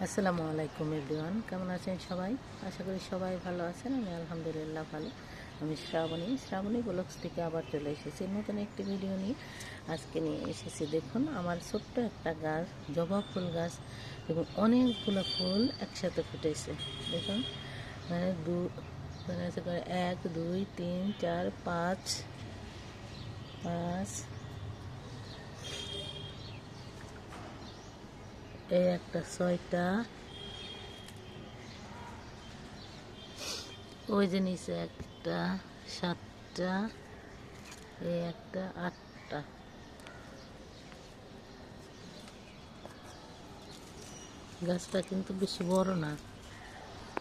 আসসালামু আলাইকুম এভরিওয়ান, কেমন আছেন সবাই? আশা করি সবাই ভালো আছেন। আমি আলহামদুলিল্লাহ ভালো। আমি শ্রাবণী ব্লগস থেকে আবার চলে এসেছি নতুন একটি ভিডিও নিয়ে। আজকে নিয়ে এসেছি, দেখুন আমার ছোট্ট একটা গাছ, জবা ফুল গাছ, এবং অনেকগুলো ফুল একসাথে ফুটেছে। দেখুন মানে এক দুই তিন চার পাঁচ পাঁচ এই একটা ছয়টা, ওই যে নিচে একটা সাতটা, এই একটা আটটা। গাছটা কিন্তু বেশি বড় না,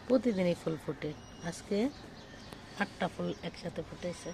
প্রতিদিনই ফুল ফোটে। আজকে আটটা ফুল একসাথে ফুটেছে।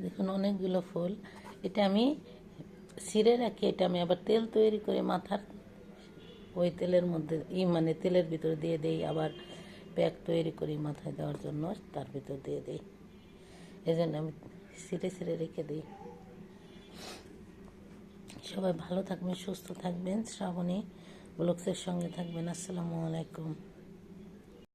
দেখুন অনেকগুলো ফুল। এটা আমি ছিঁড়ে রাখি, এটা আমি আবার তেল তৈরি করে মাথার ওই তেলের মধ্যে মানে তেলের ভিতর দিয়ে দেই, আবার প্যাক তৈরি করি মাথায় দেওয়ার জন্য, তার ভিতর দিয়ে দিই। এই জন্য আমি ছিঁড়ে ছিঁড়ে রেখে দিই। সবাই ভালো থাকবেন, সুস্থ থাকবেন, শ্রাবণী ব্লগসের সঙ্গে থাকবেন। আসসালামু আলাইকুম।